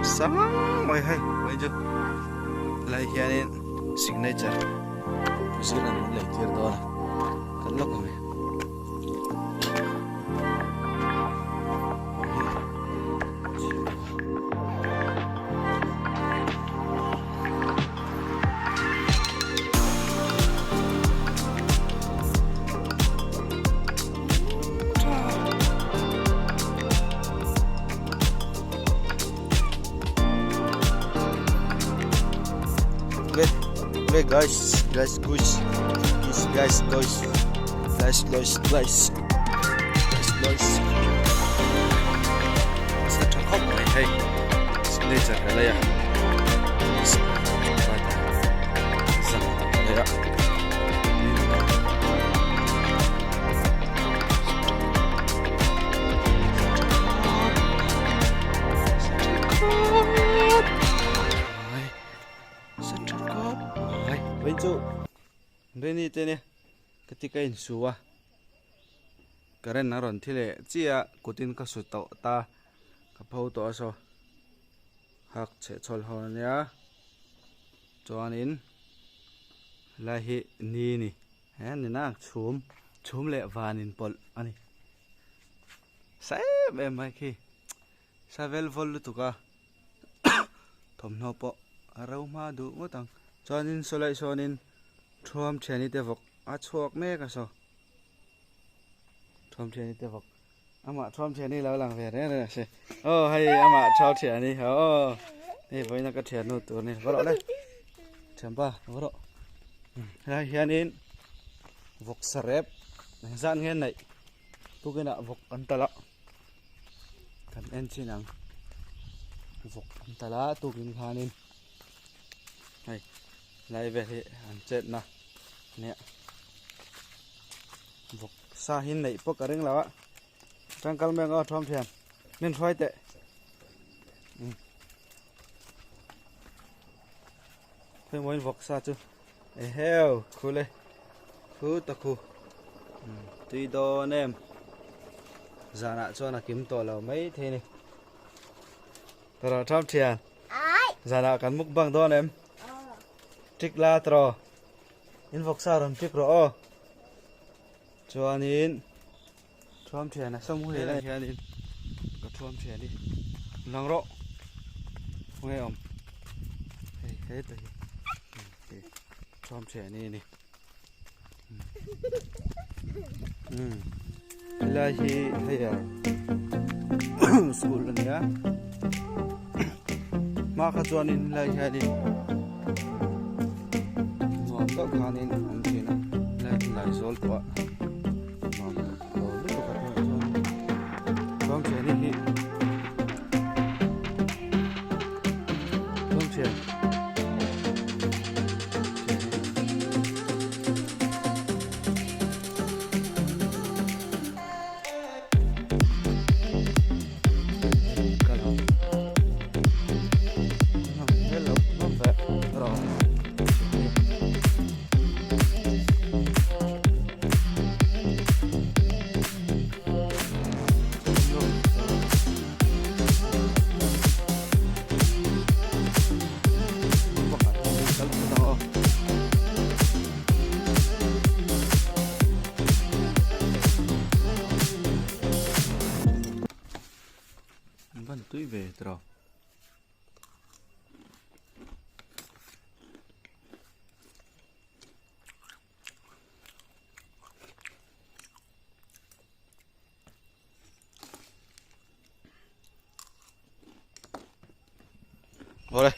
sáng mày hay bây giờ lại hiện signature position lại thiệt đó cẩn lắm rồi Okay guys, guys, sẽ cho khóc này hay nên chặt cái này à rằng đây ạ ven chu reni te ne ketika in suwa karen na ron thile chia kutin ka su to ta ka phau to so hak che chol ho nya chuan in la hi ni ni he ni na chum le van in pol ani sai em mai khi savel vol tu ka thom no po arau ma du ngotang chuanin solai sonin thuam theni te vok a chuak me ka so thuam theni te vok ama thuam theni lo lang ve ne se hay ama thau theni ni voina ka thian nu tur ni varo le champa varo la hianin vok sarep zan ngen nei tukena vok antala kan en chinang vok antala tukin khanin hay lại về thì ăn chết nè nè vok sa hin này bốc cả rừng lão á trang cal men ở trong thuyền nên phơi tệ phơi muốn vok sa chứ heo khu lên khu ta khu tuy đó anh em giả nạ cho là kiếm tổ là mấy thế này tao trong thuyền giả nạ cắn múc bằng đó anh em trích la tro in vok sa ram trích ro chuan in thuam thuyền na sông hue la hian in ka thuam thuyền đi lang ro nghe om hết rồi thuam thuyền ni la hi hay school ni ya ma kha chuan in la hian inก็คานินอันที่นะและหลายโซลกว่ามันก็รู้ตัวกันช่วงเช้านี่ช่วงเช้าvẫn tụi về rồi đây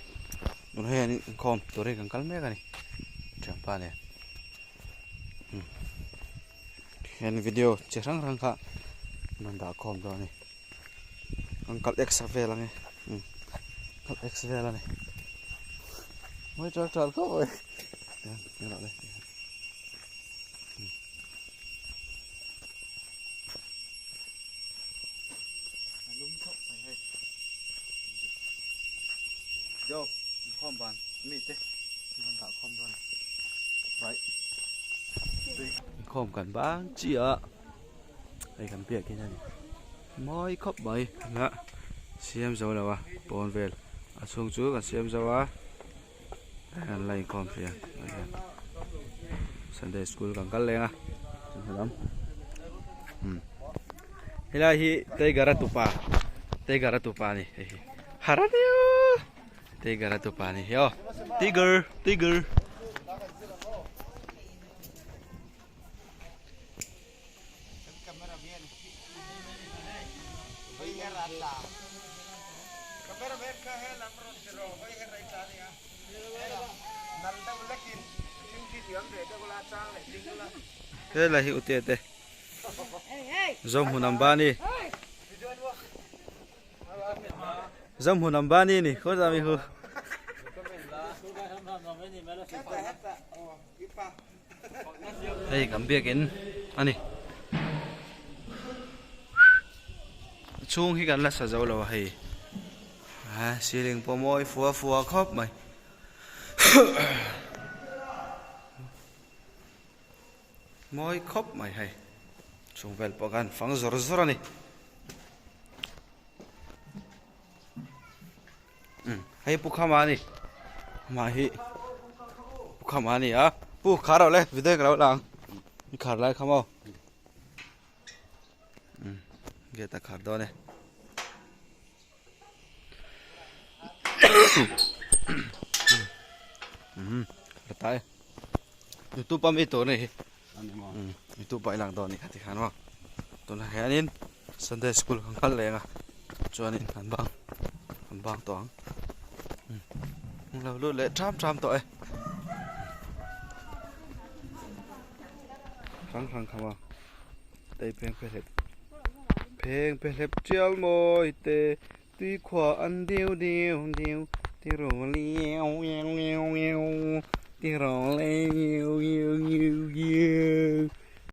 một hai anh con tôi đây cần cắn mấy cái này chẳng pa này hiện video chỉ răng răng cả mình đã con rồi này cắt extra về là này cắt extra về là này mới cho có rồi nghe lại đây vô không bàn mít thế mình đã không rồi right không cần bán chi ạ đây cần việc cái này mỗi khóc bậy nè xem rồi là ba bon về xuống chú cả xem sao á lại còn phía Sunday school càng cắt lên à lắm hila hi tei gara tupa ni haraniu tei gara tupa ni yo tiger thế là hiệu tiền thế dòng hồn nằm ba đi dòng hồn nằm ba đi nè khó ra mi hư đây cầm bia kín anh đi chung khi gần là sao dâu là hay xì linh po môi phua khóc mày môi khóc mày hay chung vel po gan phang zor này hay pukhamani mahi pukhamani à pu khá rồi lên video cái đó lang khá lại không ao ghé ta khá đó này tại YouTube pam itu nih YouTube bay lang đó này thì khá không tôi là hẹn in Sunday school không khá lẹ à cho nên hàn bang toán lâu luôn lệ trăm tội khăng không à đây phèn phèn hẹp treo môi tê tuy khỏa ăn điêu tì rò liêu tì rò liêu